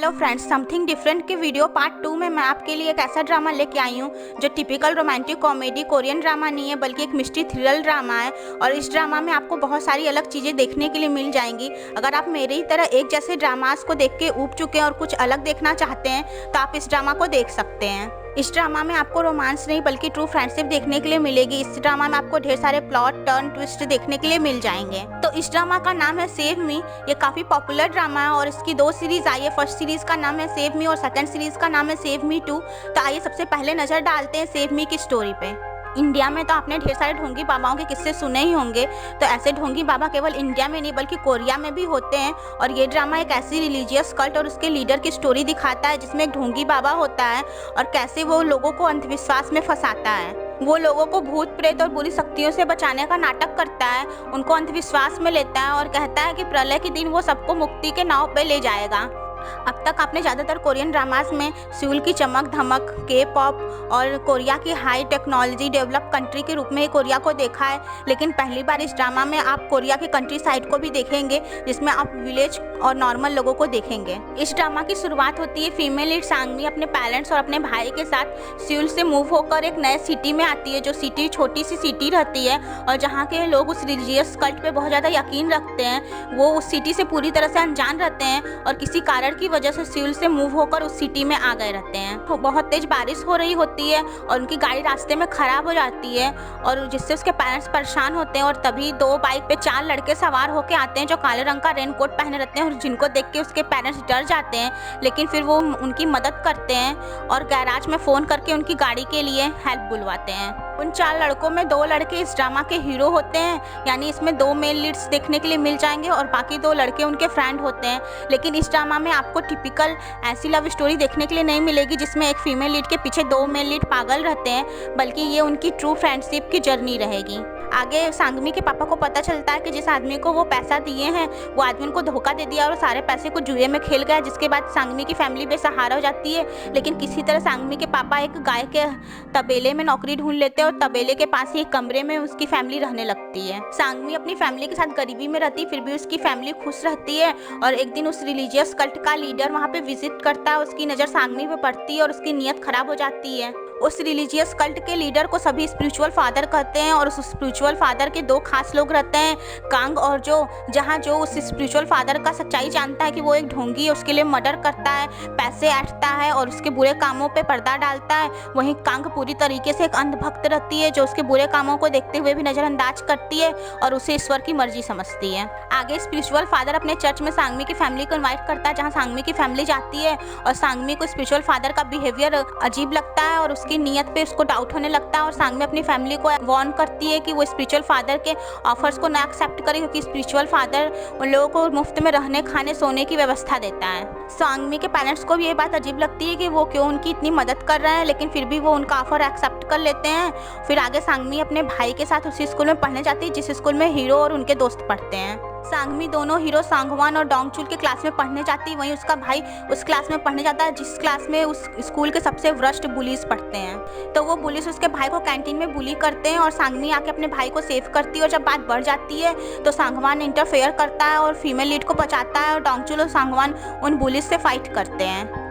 Hello friends, something different के video part 2 में मैं आपके लिए एक ऐसा ड्रामा लेके आई हूँ जो typical romantic comedy Korean drama नहीं है बल्कि एक मिस्ट्री थ्रिलर ड्रामा है। और इस ड्रामा में आपको बहुत सारी अलग चीज़ें देखने के लिए मिल जाएंगी। अगर आप मेरी ही तरह एक जैसे ड्रामास को देख के ऊब चुके हैं और कुछ अलग देखना चाहते हैं तो आप इस ड्रामा को देख सकते हैं। इस ड्रामा में आपको रोमांस नहीं बल्कि ट्रू फ्रेंडशिप देखने के लिए मिलेगी। इस ड्रामा में आपको ढेर सारे प्लॉट टर्न ट्विस्ट देखने के लिए मिल जाएंगे। तो इस ड्रामा का नाम है सेव मी। ये काफ़ी पॉपुलर ड्रामा है और इसकी 2 सीरीज आई है। फर्स्ट सीरीज का नाम है सेव मी और सेकंड सीरीज का नाम है सेव मी 2। तो आइए सबसे पहले नज़र डालते हैं सेव मी की स्टोरी पे। इंडिया में तो आपने ढेर सारे ढोंगी बाबाओं के किस्से सुने ही होंगे। तो ऐसे ढोंगी बाबा केवल इंडिया में नहीं बल्कि कोरिया में भी होते हैं। और ये ड्रामा एक ऐसी रिलीजियस कल्ट और उसके लीडर की स्टोरी दिखाता है जिसमें एक ढोंगी बाबा होता है और कैसे वो लोगों को अंधविश्वास में फंसाता है। वो लोगों को भूत प्रेत और बुरी शक्तियों से बचाने का नाटक करता है, उनको अंधविश्वास में लेता है और कहता है कि प्रलय के दिन वो सबको मुक्ति के नाव पे ले जाएगा। अब तक आपने ज़्यादातर कोरियन ड्रामास में सिउल की चमक धमक, के पॉप और कोरिया की हाई टेक्नोलॉजी डेवलप कंट्री के रूप में ही कोरिया को देखा है। लेकिन पहली बार इस ड्रामा में आप कोरिया के कंट्री साइड को भी देखेंगे जिसमें आप विलेज और नॉर्मल लोगों को देखेंगे। इस ड्रामा की शुरुआत होती है फीमेल लीड सांगमी अपने पेरेंट्स और अपने भाई के साथ सिउल से मूव होकर एक नए सिटी में आती है, जो सिटी छोटी सी सिटी रहती है और जहाँ के लोग उस रिलीजियस कल्ट पे बहुत ज़्यादा यकीन रखते हैं। वो उस सिटी से पूरी तरह से अनजान रहते हैं और किसी कारण की वजह से सिउल से मूव होकर उस सिटी में आ गए रहते हैं। तो बहुत तेज बारिश हो रही होती है और उनकी गाड़ी रास्ते में खराब हो जाती है और जिससे उसके पेरेंट्स परेशान होते हैं। और तभी 2 बाइक पे 4 लड़के सवार होके आते हैं जो काले रंग का रेनकोट पहने रहते हैं और जिनको देख के उसके पेरेंट्स डर जाते हैं। लेकिन फिर वो उनकी मदद करते हैं और गैराज में फ़ोन करके उनकी गाड़ी के लिए हेल्प बुलवाते हैं। उन 4 लड़कों में 2 लड़के इस ड्रामा के हीरो होते हैं, यानी इसमें 2 मेल लीड्स देखने के लिए मिल जाएंगे और बाकी 2 लड़के उनके फ्रेंड होते हैं। लेकिन इस ड्रामा में आपको टिपिकल ऐसी लव स्टोरी देखने के लिए नहीं मिलेगी जिसमें एक फीमेल लीड के पीछे 2 मेल लीड पागल रहते हैं, बल्कि ये उनकी ट्रू फ्रेंडशिप की जर्नी रहेगी। आगे सांगमी के पापा को पता चलता है कि जिस आदमी को वो पैसा दिए हैं वो आदमी उनको धोखा दे दिया और सारे पैसे को जुए में खेल गया, जिसके बाद सांगमी की फैमिली बेसहारा हो जाती है। लेकिन किसी तरह सांगमी के पापा एक गाय के तबेले में नौकरी ढूंढ लेते हैं और तबेले के पास ही एक कमरे में उसकी फैमिली रहने लगती है। सांगमी अपनी फैमिली के साथ गरीबी में रहती फिर भी उसकी फैमिली खुश रहती है। और एक दिन उस रिलीजियस कल्ट का लीडर वहाँ पे विजिट करता है, उसकी नज़र सांगमी पे पड़ती है और उसकी नीयत खराब हो जाती है। उस रिलीजियस कल्ट के लीडर को सभी स्पिरिचुअल फादर कहते हैं और उस स्पिरिचुअल फादर के 2 खास लोग रहते हैं, कांग और जो उस स्पिरिचुअल फादर का सच्चाई जानता है कि वो एक ढोंगी है, उसके लिए मर्डर करता है, पैसे ऐंठता है और उसके बुरे कामों पे पर्दा डालता है। वहीं कांग पूरी तरीके से एक अंधभक्त रहती है जो उसके बुरे कामों को देखते हुए भी नज़रअंदाज करती है और उसे ईश्वर की मर्जी समझती है। आगे स्पिरिचुअल फादर अपने चर्च में सांगमी की फैमिली को इन्वाइट करता है, जहाँ सांगमी की फैमिली जाती है और सांगमी को स्पिरिचुअल फादर का बिहेवियर अजीब लगता है और की नीयत पे उसको डाउट होने लगता है। और सांगमी अपनी फैमिली को वार्न करती है कि वो स्पिरिचुअल फादर के ऑफर्स को ना एक्सेप्ट करे, क्योंकि स्पिरिचुअल फादर उन लोगों को मुफ्त में रहने खाने सोने की व्यवस्था देता है। सांगमी के पेरेंट्स को भी ये बात अजीब लगती है कि वो क्यों उनकी इतनी मदद कर रहे हैं, लेकिन फिर भी वो उनका ऑफर एक्सेप्ट कर लेते हैं। फिर आगे सांगमी अपने भाई के साथ उसी स्कूल में पढ़ने जाती है जिस स्कूल में हीरो और उनके दोस्त पढ़ते हैं। सांगमी दोनों हीरो सांगवान और डोंगचुल के क्लास में पढ़ने जाती है, वहीं उसका भाई उस क्लास में पढ़ने जाता है जिस क्लास में उस स्कूल के सबसे वर्स्ट बुलीज पढ़ते हैं। तो वो बुलीज उसके भाई को कैंटीन में बुली करते हैं और सांगमी आके अपने भाई को सेव करती है। और जब बात बढ़ जाती है तो सांगवान इंटरफेयर करता है और फीमेल लीड को बचाता है और डोंगचुल और सांगवान उन बुलीज से फाइट करते हैं।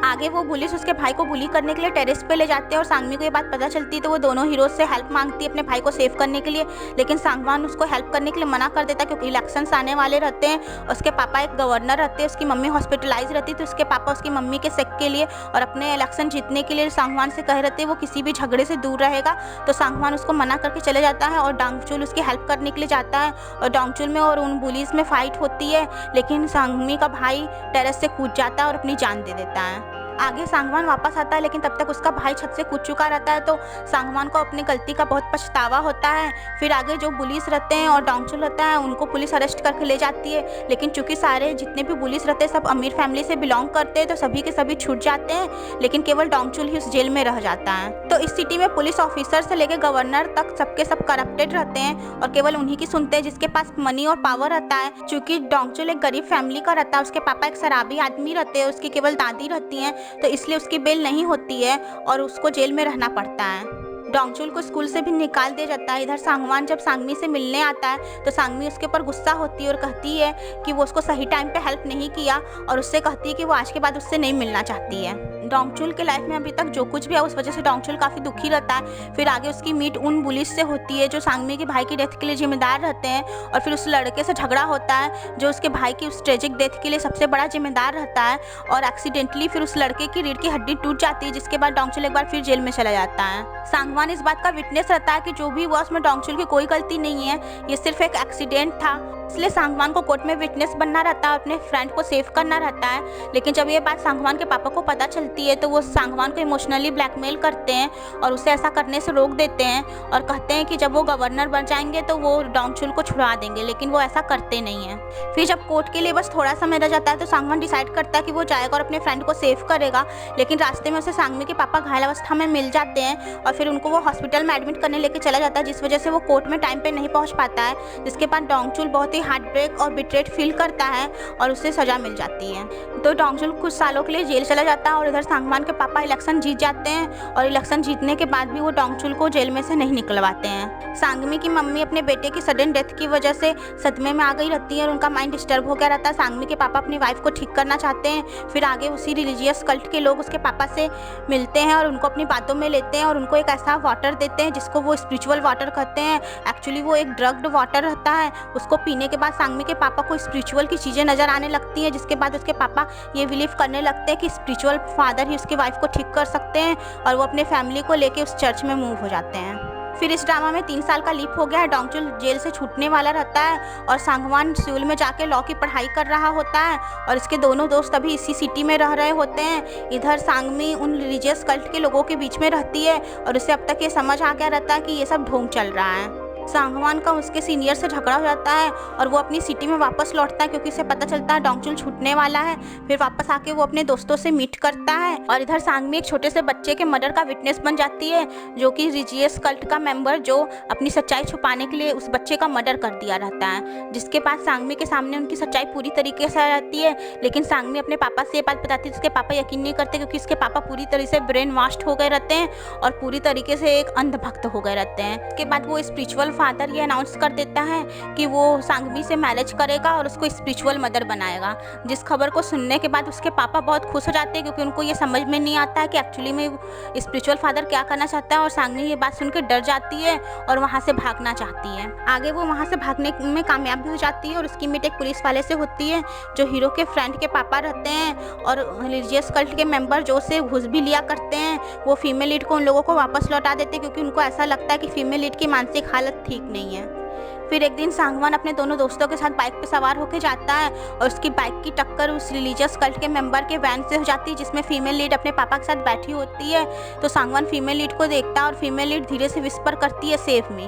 आगे वो पुलिस उसके भाई को बुली करने के लिए टेरेस पे ले जाते हैं और सांगमी को ये बात पता चलती है तो वो दोनों हीरोज से हेल्प मांगती है अपने भाई को सेव करने के लिए। लेकिन सांगवान उसको हेल्प करने के लिए मना कर देता है क्योंकि इलेक्शंस आने वाले रहते हैं। उसके पापा एक गवर्नर रहते हैं, उसकी मम्मी हॉस्पिटलाइज रहती है, तो उसके पापा उसकी मम्मी के सेक के लिए और अपने इलेक्शन जीतने के लिए सांगवान से कह रहते हैं वो किसी भी झगड़े से दूर रहेगा। तो सांगवान उसको मना करके चले जाता है और डोंगचुल उसकी हेल्प करने के लिए जाता है और डोंगचुल में और उन बुलीज में फाइट होती है। लेकिन सांगमी का भाई टेरेस से कूद जाता है और अपनी जान दे देता है। आगे सांगवान वापस आता है लेकिन तब तक उसका भाई छत से कूद चुका रहता है, तो सांगवान को अपनी गलती का बहुत पछतावा होता है। फिर आगे जो पुलिस रहते हैं और डोंगचुल रहता है उनको पुलिस अरेस्ट करके ले जाती है। लेकिन चूंकि सारे जितने भी पुलिस रहते हैं सब अमीर फैमिली से बिलोंग करते हैं तो सभी के सभी छूट जाते हैं, लेकिन केवल डोंगचुल ही उस जेल में रह जाता है। तो इस सिटी में पुलिस ऑफिसर से लेकर गवर्नर तक सबके सब करप्टेड रहते हैं और केवल उन्हीं की सुनते हैं जिसके पास मनी और पावर रहता है। चूंकि डोंगचुल एक गरीब फैमिली का रहता है, उसके पापा एक शराबी आदमी रहते हैं, उसकी केवल दादी रहती हैं, तो इसलिए उसकी बेल नहीं होती है और उसको जेल में रहना पड़ता है। डोंगचुल को स्कूल से भी निकाल दिया जाता है। इधर सांगवान जब सांगमी से मिलने आता है तो सांगमी उसके ऊपर गुस्सा होती है और कहती है कि वो उसको सही टाइम पे हेल्प नहीं किया, और उससे कहती है कि वो आज के बाद उससे नहीं मिलना चाहती है। डोंगचुल के लाइफ में अभी तक जो कुछ भी है उस वजह से डोंगचुल काफ़ी दुखी रहता है। फिर आगे उसकी मीट उन पुलिस से होती है जो सांगमी के भाई की डेथ के लिए जिम्मेदार रहते हैं, और फिर उस लड़के से झगड़ा होता है जो उसके भाई की उस ट्रेजिक डेथ के लिए सबसे बड़ा जिम्मेदार रहता है, और एक्सीडेंटली फिर उस लड़के की रीढ़ की हड्डी टूट जाती है, जिसके बाद डोंगचुल एक बार फिर जेल में चला जाता है। सांगवान इस बात का विटनेस रहता है कि जो भी हुआ उसमें डोंगचुल की कोई गलती नहीं है, ये सिर्फ एक एक्सीडेंट था। इसलिए सांगवान को कोर्ट में विटनेस बनना रहता है, अपने फ्रेंड को सेव करना रहता है। लेकिन जब ये बात सांगवान के पापा को पता चलती है तो वो सांगवान को इमोशनली ब्लैकमेल करते हैं और उसे ऐसा करने से रोक देते हैं, और कहते हैं कि जब वो गवर्नर बन जाएंगे तो वो डोंगचुल को छुड़ा देंगे, लेकिन वो ऐसा करते नहीं हैं। फिर जब कोर्ट के लिए बस थोड़ा समय रह जाता है तो सांगवान डिसाइड करता है कि वो जाएगा और अपने फ्रेंड को सेव करेगा, लेकिन रास्ते में उसे सांगमी के पापा घायल अवस्था में मिल जाते हैं और फिर उनको वो हॉस्पिटल में एडमिट करने लेके चला जाता है, जिस वजह से वो कोर्ट में टाइम पे नहीं पहुंच पाता है, जिसके बाद डोंगचुल बहुत ही हार्ट ब्रेक और बिट्रेड फील करता है और उसे सजा मिल जाती है। तो डोंगचुल कुछ सालों के लिए जेल चला जाता है और इधर सांगवान के पापा इलेक्शन जीत जाते हैं, और इलेक्शन जीतने के बाद भी वो डोंगचुल को जेल में से नहीं निकलवाते हैं। सांगमी की मम्मी अपने बेटे की सडन डेथ की वजह से सदमे में आ गई रहती है और उनका माइंड डिस्टर्ब हो गया रहता है। सांगमी के पापा अपनी वाइफ को ठीक करना चाहते हैं। फिर आगे उसी रिलीजियस कल्ट के लोग उसके पापा से मिलते हैं और उनको अपनी बातों में लेते हैं और उनको एक ऐसा वाटर देते हैं जिसको वो स्पिरिचुअल वाटर कहते हैं। एक्चुअली वो एक ड्रग्ड वाटर रहता है। उसको पीने के बाद सांगमी के पापा को स्पिरिचुअल की चीज़ें नज़र आने लगती हैं, जिसके बाद उसके पापा ये बिलीव करने लगते हैं कि स्पिरिचुअल फादर ही उसकी वाइफ को ठीक कर सकते हैं, और वो अपने फैमिली को लेके उस चर्च में मूव हो जाते हैं। फिर इस ड्रामा में 3 साल का लीप हो गया है। डोंगचुल जेल से छूटने वाला रहता है और सांगवान सिउल में जाके लॉ की पढ़ाई कर रहा होता है, और इसके दोनों दोस्त अभी इसी सिटी में रह रहे होते हैं। इधर सांगमी उन रिलीजियस कल्ट के लोगों के बीच में रहती है और उसे अब तक ये समझ आ गया रहता है कि ये सब ढोंग चल रहा है। सांगवान का उसके सीनियर से झगड़ा हो जाता है और वो अपनी सिटी में वापस लौटता है क्योंकि उसे पता चलता है डोंगचुल छूटने वाला है। फिर वापस आके वो अपने दोस्तों से मीट करता है, और इधर सांगमी एक छोटे से बच्चे के मर्डर का विटनेस बन जाती है, जो कि रिलीजियस कल्ट का मेंबर जो अपनी सच्चाई छुपाने के लिए उस बच्चे का मर्डर कर दिया रहता है, जिसके बाद सांगमी के सामने उनकी सच्चाई पूरी तरीके से आ जाती है। लेकिन सांगमी अपने पापा से ये बात बताती है, उसके पापा यकीन नहीं करते क्योंकि उसके पापा पूरी तरह से ब्रेन वॉश्ड हो गए रहते हैं और पूरी तरीके से एक अंधभक्त हो गए रहते हैं। उसके बाद वो स्पिरिचुअल फादर ये अनाउंस कर देता है कि वो सांगमी से मैरिज करेगा और उसको स्पिरिचुअल मदर बनाएगा, जिस खबर को सुनने के बाद उसके पापा बहुत खुश हो जाते हैं क्योंकि उनको ये समझ में नहीं आता है कि एक्चुअली में स्पिरिचुअल फादर क्या करना चाहता है, और सांगमी ये बात सुनकर डर जाती है और वहाँ से भागना चाहती है। आगे वो वहाँ से भागने में कामयाब भी हो जाती है और उसकी मीट एक पुलिस वाले से होती है जो हीरो के फ्रेंड के पापा रहते हैं, और रिलीजियस कल्ट के मेंबर जो से घुस भी लिया करते हैं। वो फीमेल लीड को उन लोगों को वापस लौटा देते हैं क्योंकि उनको ऐसा लगता है कि फीमेल लीड की मानसिक हालत ठीक नहीं है। फिर एक दिन सांगवान अपने दोनों दोस्तों के साथ बाइक पे सवार होकर जाता है और उसकी बाइक की टक्कर उस रिलीजियस कल्ट के मेंबर के वैन से हो जाती है जिसमें फीमेल लीड अपने पापा के साथ बैठी होती है। तो सांगवान फीमेल लीड को देखता है और फीमेल लीड धीरे से विस्पर करती है सेव मी।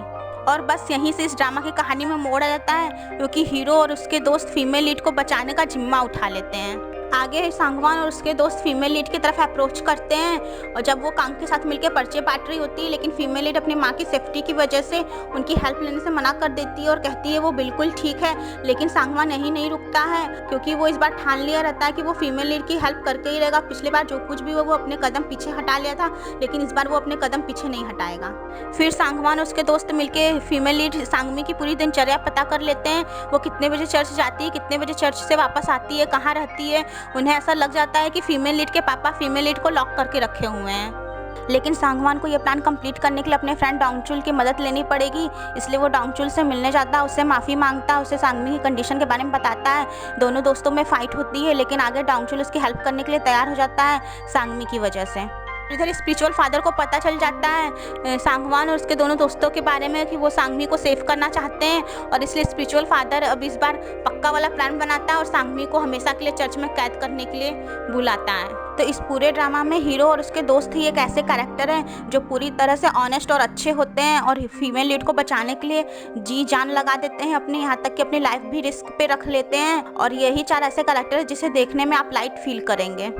और बस यहीं से इस ड्रामा की कहानी में मोड़ आ जाता है क्योंकि हीरो और उसके दोस्त फीमेल लीड को बचाने का जिम्मा उठा लेते हैं। आगे सांगवान और उसके दोस्त फीमेल लीड की तरफ अप्रोच करते हैं और जब वो कांग के साथ मिलकर पर्चे बांट रही होती है, लेकिन फीमेल लीड अपनी माँ की सेफ्टी की वजह से उनकी हेल्प लेने से मना कर देती है और कहती है वो बिल्कुल ठीक है। लेकिन सांगवान यहीं नहीं रुकता है क्योंकि वो इस बार ठान लिया रहता है कि वो फीमेल लीड की हेल्प करके ही रहेगा। पिछली बार जो कुछ भी वो अपने कदम पीछे हटा लिया था, लेकिन इस बार वो अपने कदम पीछे नहीं हटाएगा। फिर सांगवान और उसके दोस्त मिलकर फीमेल लीड सांगमी की पूरी दिनचर्या पता कर लेते हैं। वो कितने बजे चर्च जाती है, कितने बजे चर्च से वापस आती है, कहाँ रहती है। उन्हें ऐसा लग जाता है कि फीमेल लीड के पापा फीमेल लीड को लॉक करके रखे हुए हैं। लेकिन सांगवान को यह प्लान कंप्लीट करने के लिए अपने फ्रेंड डोंगचुल की मदद लेनी पड़ेगी, इसलिए वो डोंगचुल से मिलने जाता है, उससे माफ़ी मांगता है, उसे सांगमी की कंडीशन के बारे में बताता है। दोनों दोस्तों में फाइट होती है, लेकिन आगे डोंगचुल उसकी हेल्प करने के लिए तैयार हो जाता है सांगमी की वजह से। इधर स्पिरिचुअल फादर को पता चल जाता है सांगवान और उसके दोनों दोस्तों के बारे में कि वो सांगमी को सेव करना चाहते हैं, और इसलिए स्पिरिचुअल फादर अब इस बार पक्का वाला प्लान बनाता है और सांगमी को हमेशा के लिए चर्च में कैद करने के लिए बुलाता है। तो इस पूरे ड्रामा में हीरो और उसके दोस्त ही एक ऐसे कैरेक्टर हैं जो पूरी तरह से ऑनेस्ट और अच्छे होते हैं और फीमेल लीड को बचाने के लिए जी जान लगा देते हैं अपने, यहाँ तक कि अपनी लाइफ भी रिस्क पे रख लेते हैं। और यही 4 ऐसे कैरेक्टर हैं जिसे देखने में आप लाइट फील करेंगे।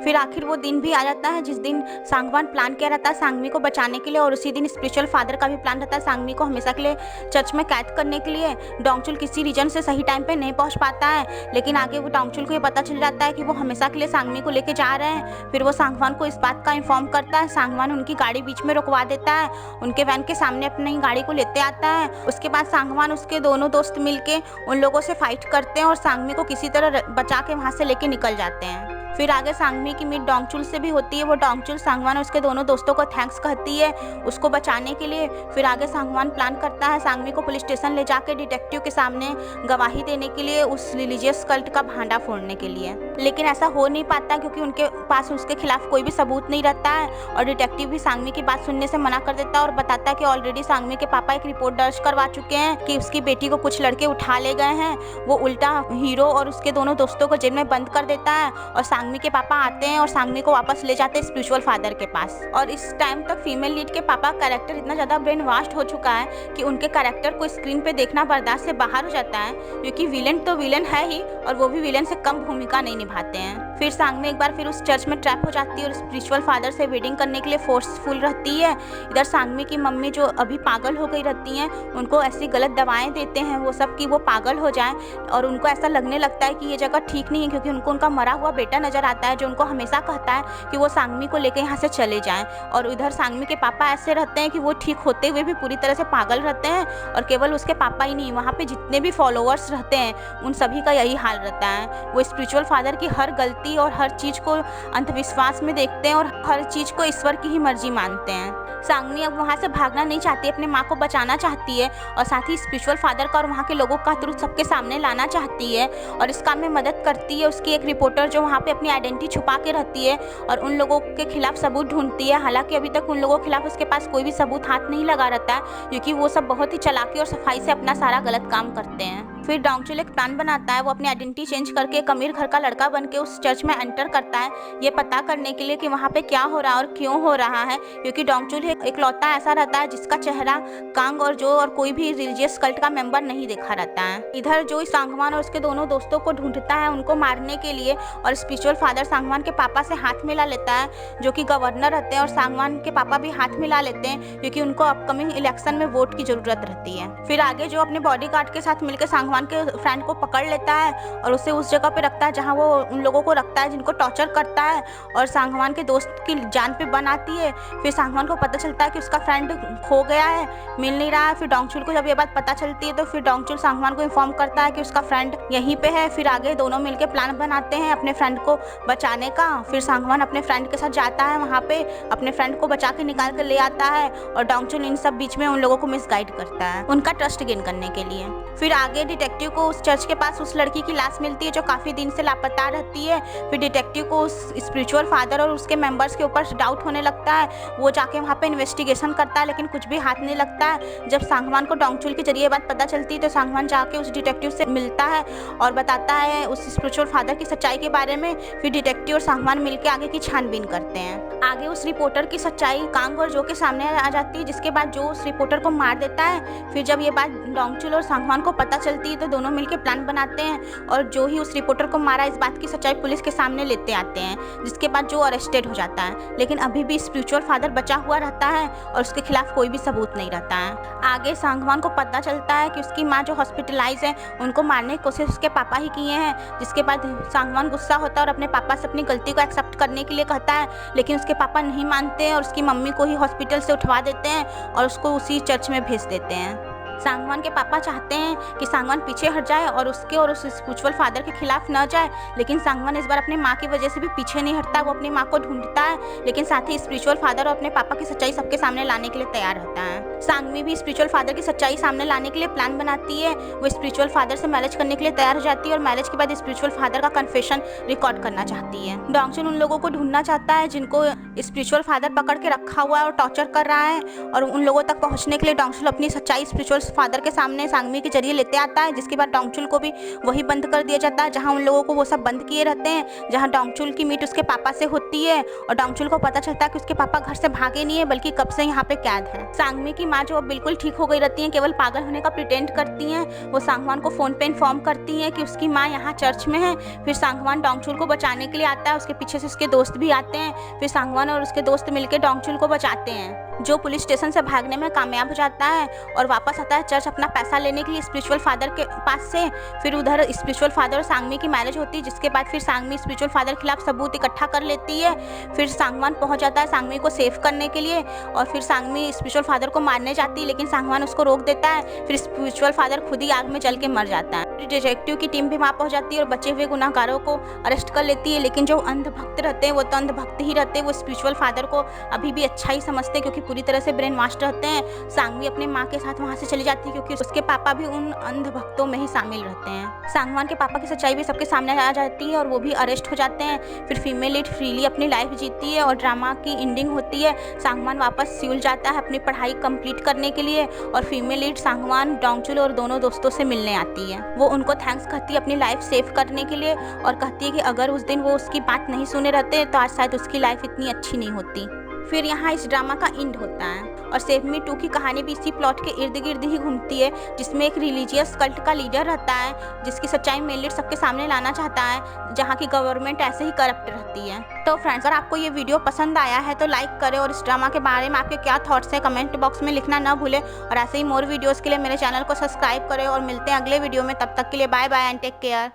फिर आखिर वो दिन भी आ जाता है जिस दिन सांगवान प्लान किया रहता है सांगमी को बचाने के लिए, और उसी दिन स्पिरिचुअल फादर का भी प्लान रहता है सांगमी को हमेशा के लिए चर्च में कैद करने के लिए। डोंगचुल किसी रीजन से सही टाइम पे नहीं पहुंच पाता है, लेकिन आगे वो डोंगचुल को ये पता चल जाता है कि वो हमेशा के लिए सांगमी को लेके जा रहे हैं। फिर वो सांगवान को इस बात का इन्फॉर्म करता है। सांगवान उनकी गाड़ी बीच में रुकवा देता है, उनके वैन के सामने अपनी गाड़ी को लेते आता है। उसके बाद सांगवान उसके दोनों दोस्त मिलके उन लोगों से फाइट करते हैं और सांगमी को किसी तरह बचा के वहाँ से लेके निकल जाते हैं। फिर आगे सांगमी की मीट डोंगचुल से भी होती है। वो डोंगचुल सांगवान और उसके दोनों दोस्तों को थैंक्स कहती है उसको बचाने के लिए। फिर आगे सांगवान प्लान करता है सांगमी को पुलिस स्टेशन ले जाके डिटेक्टिव के सामने गवाही देने के लिए, उस रिलीजियस कल्ट का भांडा फोड़ने के लिए। लेकिन ऐसा हो नहीं पाता क्योंकि उनके पास उसके खिलाफ कोई भी सबूत नहीं रहता है, और डिटेक्टिव भी सांगमी की बात सुनने से मना कर देता है और बताता है कि ऑलरेडी सांगमी के पापा एक रिपोर्ट दर्ज करवा चुके हैं कि उसकी बेटी को कुछ लड़के उठा ले गए हैं। वो उल्टा हीरो और उसके दोनों दोस्तों को जेल में बंद कर देता है, और सांगमी के पापा आते हैं और सांगमी को वापस ले जाते हैं स्पिरिचुअल फादर के पास। और इस टाइम तक फीमेल लीड के पापा का कैरेक्टर इतना ज़्यादा ब्रेन वॉश्ड हो चुका है कि उनके कैरेक्टर को स्क्रीन पे देखना बर्दाश्त से बाहर हो जाता है, क्योंकि विलन तो विलन है ही और वो भी विलन से कम भूमिका नहीं निभाते हैं। फिर सांगमी एक बार फिर उस चर्च में ट्रैप हो जाती है और स्पिरिचुअल फादर से वेडिंग करने के लिए फोर्सफुल रहती है। इधर सांगमी की मम्मी जो अभी पागल हो गई रहती हैं, उनको ऐसी गलत दवाएं देते हैं वो सब कि वो पागल हो जाएं, और उनको ऐसा लगने लगता है कि ये जगह ठीक नहीं है, क्योंकि उनको उनका मरा हुआ बेटा नजर आता है जो उनको हमेशा कहता है कि वो सांगमी को लेकर यहाँ से चले जाएं। और उधर सांगमी के पापा ऐसे रहते हैं कि वो ठीक होते हुए भी पूरी तरह से पागल रहते हैं, और केवल उसके पापा ही नहीं, वहाँ पे जितने भी फॉलोअर्स रहते हैं उन सभी का यही हाल रहता है। वो स्पिरिचुअल फादर की हर गलती और हर चीज़ को अंधविश्वास में देखते हैं और हर चीज़ को ईश्वर की ही मर्जी मानते हैं। सांगमी अब वहाँ से भागना नहीं चाहती, अपने माँ को बचाना चाहती है और साथ ही स्पिरिचुअल फादर का और वहाँ के लोगों का ट्रुथ सबके सामने लाना चाहती है, और इस काम में मदद करती है उसकी एक रिपोर्टर जो वहाँ पे अपनी आइडेंटिटी छुपा के रहती है और उन लोगों के खिलाफ सबूत ढूंढती है। हालांकि अभी तक उन लोगों के खिलाफ उसके पास कोई भी सबूत हाथ नहीं लगा रहता है, क्योंकि वो सब बहुत ही चालाकी और सफाई से अपना सारा गलत काम करते हैं। फिर डोंगचुल एक प्लान बनाता है, वो अपनी आइडेंटिटी चेंज करके एक अमीर घर का लड़का बन के उस चर्च में एंटर करता है, ये पता करने के लिए कि वहाँ पे क्या हो रहा है और क्यों हो रहा है, क्योंकि डोंगचुल इकलौता ऐसा रहता है जिसका चेहरा कांग और जो और कोई भी रिलीजियस कल्ट का मेंबर नहीं देखा रहता है। इधर जो सांगवान और उसके दोनों दोस्तों को ढूंढता है उनको मारने के लिए, और स्पिरिचुअल फादर सांगवान के पापा से हाथ मिला लेता है जो कि गवर्नर रहते हैं, और सांगवान के पापा भी हाथ मिला लेते हैं क्योंकि उनको अपकमिंग इलेक्शन में वोट की जरूरत रहती है। फिर आगे जो अपने बॉडीगार्ड के साथ मिलकर सांगवान के फ्रेंड को पकड़ लेता है और उसे उस जगह पे रखता है जहाँ वो उन लोगों को रखता है जिनको टॉर्चर करता है, और सांगवान के दोस्त की जान पे बन आती है। फिर सांगवान को पता चलता है कि उसका फ्रेंड खो गया है, मिल नहीं रहा है। फिर डोंगचुल को जब ये बात पता चलती है तो फिर डोंगचुल सांगवान को इन्फॉर्म करता है कि उसका फ्रेंड यहीं पे है। फिर आगे दोनों मिलकर प्लान बनाते हैं अपने फ्रेंड को बचाने का। फिर सांगवान अपने फ्रेंड के साथ जाता है वहाँ पे, अपने फ्रेंड को बचा के निकाल कर ले आता है, और डोंगचुल इन सब बीच में उन लोगों को मिसगाइड करता है उनका ट्रस्ट गेन करने के लिए। फिर आगे डिटेक्टिव को उस चर्च के पास उस लड़की की लाश मिलती है जो काफ़ी दिन से लापता रहती है। फिर डिटेक्टिव को उस स्पिरिचुअल फादर और उसके मेंबर्स के ऊपर डाउट होने लगता है, वो जाके वहाँ पे इन्वेस्टिगेशन करता है लेकिन कुछ भी हाथ नहीं लगता है। जब सांगवान को डोंगचुल के जरिए बात पता चलती है तो सांगवान जाके उस डिटेक्टिव से मिलता है और बताता है उस स्पिरिचुअल फादर की सच्चाई के बारे में। फिर डिटेक्टिव और सांगवान मिलकर आगे की छानबीन करते हैं। आगे उस रिपोर्टर की सच्चाई कांग और जो के सामने आ जाती है, जिसके बाद जो उस रिपोर्टर को मार देता है। फिर जब ये बात डोंगचुल और सांगवान को पता चलती है तो दोनों मिलकर प्लान बनाते हैं और जो ही उस रिपोर्टर को मारा इस बात की सच्चाई पुलिस के सामने लेते आते हैं, जिसके बाद जो अरेस्टेड हो जाता है। लेकिन अभी भी स्पिरिचुअल फादर बचा हुआ रहता है और उसके खिलाफ कोई भी सबूत नहीं रहता है। आगे सांगवान को पता चलता है कि उसकी माँ जो हॉस्पिटलाइज है उनको मारने की कोशिश उसके पापा ही किए हैं, जिसके बाद सांगवान गुस्सा होता है और अपने पापा से अपनी गलती को एक्सेप्ट करने के लिए कहता है, लेकिन उसके पापा नहीं मानते हैं और उसकी मम्मी को ही हॉस्पिटल से उठवा देते हैं और उसको उसी चर्च में भेज देते हैं। सांगवान के पापा चाहते हैं कि सांगवान पीछे हट जाए और उसके और उस स्पिरिचुअल फादर के खिलाफ न जाए, लेकिन सांगवान इस बार अपने माँ की वजह से भी पीछे नहीं हटता। वो अपनी माँ को ढूंढता है, लेकिन साथ ही स्पिरिचुअल फादर और अपने पापा की सच्चाई सबके सामने लाने के लिए तैयार रहता है। सांगवी भी स्पिरिचुअल फादर की सच्चाई सामने लाने के लिए प्लान बनाती है। वो स्पिरिचुअल फादर से मैरिज करने के लिए तैयार हो जाती है और मैरिज के बाद स्पिरिचुअल फादर का कन्फेशन रिकॉर्ड करना चाहती है। डोंगचुल उन लोगों को ढूंढना चाहता है जिनको स्पिरिचुअल फादर पकड़ के रखा हुआ है और टॉर्चर कर रहा है, और उन लोगों तक पहुंचने के लिए डोंगचुल अपनी सच्चाई स्पिरिचुअल फादर के सामने सांगवी के जरिए लेते आता है, जिसके बाद डोंगचुल को भी वही बंद कर दिया जाता है जहां उन लोगों को वो सब बंद किए रहते हैं, जहां डोंगचुल की मीट उसके पापा से होती है और डोंगचुल को पता चलता है कि उसके पापा घर से भागे नहीं है बल्कि कब से यहाँ पे कैद है। सांगवी की माँ जो अब बिल्कुल ठीक हो गई रहती हैं, केवल पागल होने का प्रिटेंड करती हैं। वो सांगवान को फ़ोन पे इन्फॉर्म करती हैं कि उसकी माँ यहाँ चर्च में है। फिर सांगवान डोंगचुल को बचाने के लिए आता है, उसके पीछे से उसके दोस्त भी आते हैं। फिर सांगवान और उसके दोस्त मिलकर डोंगचुल को बचाते हैं, जो पुलिस स्टेशन से भागने में कामयाब हो जाता है और वापस आता है चर्च अपना पैसा लेने के लिए स्पिरिचुअल फादर के पास से। फिर उधर स्पिरिचुअल फादर और सांगमी की मैरिज होती है, जिसके बाद फिर सांगमी स्पिरिचुअल फादर के खिलाफ सबूत इकट्ठा कर लेती है। फिर सांगवान पहुंच जाता है सांगमी को सेव करने के लिए और फिर सांगमी स्पिरिचुअल फादर को मारने जाती है, लेकिन सांगवान उसको रोक देता है। फिर स्पिरिचुअल फादर खुद ही आग में जल के मर जाता है। डिटेक्टिव की टीम भी वहाँ पहुंच जाती है और बचे हुए गुनाहगारों को अरेस्ट कर लेती है, लेकिन जो अंधभक्त रहते हैं वो तो अंधभक्त ही रहते हैं। वो स्पिरिचुअल फादर को अभी भी अच्छा ही समझते हैं, क्योंकि पूरी तरह से ब्रेन वॉश रहते हैं। सांगवी अपने माँ के साथ वहाँ से चली जाती है, क्योंकि उसके पापा भी उन अंधभक्तों में ही शामिल रहते हैं। सांगवान के पापा की सच्चाई भी सबके सामने आ जाती है और वो भी अरेस्ट हो जाते हैं। फिर फीमेल लीड फ्रीली अपनी लाइफ जीती है और ड्रामा की एंडिंग होती है। सांगवान वापस सियोल जाता है अपनी पढ़ाई कंप्लीट करने के लिए और फीमेल लीड सांगवान, डोंगचुल और दोनों दोस्तों से मिलने आती है। वो उनको थैंक्स कहती है अपनी लाइफ सेव करने के लिए और कहती है कि अगर उस दिन वो उसकी बात नहीं सुने रहते तो आज शायद उसकी लाइफ इतनी अच्छी नहीं होती। फिर यहाँ इस ड्रामा का एंड होता है और सेव मी 2 की कहानी भी इसी प्लॉट के इर्द गिर्द ही घूमती है, जिसमें एक रिलीजियस कल्ट का लीडर रहता है जिसकी सच्चाई मेन लीड सबके सामने लाना चाहता है, जहाँ की गवर्नमेंट ऐसे ही करप्ट रहती है। तो फ्रेंड्स, अगर आपको ये वीडियो पसंद आया है तो लाइक करें और इस ड्रामा के बारे में आपके क्या थॉट्स हैं कमेंट बॉक्स में लिखना ना भूलें और ऐसे ही मोर वीडियोज़ के लिए मेरे चैनल को सब्सक्राइब करें और मिलते हैं अगले वीडियो में। तब तक के लिए bye bye and take care.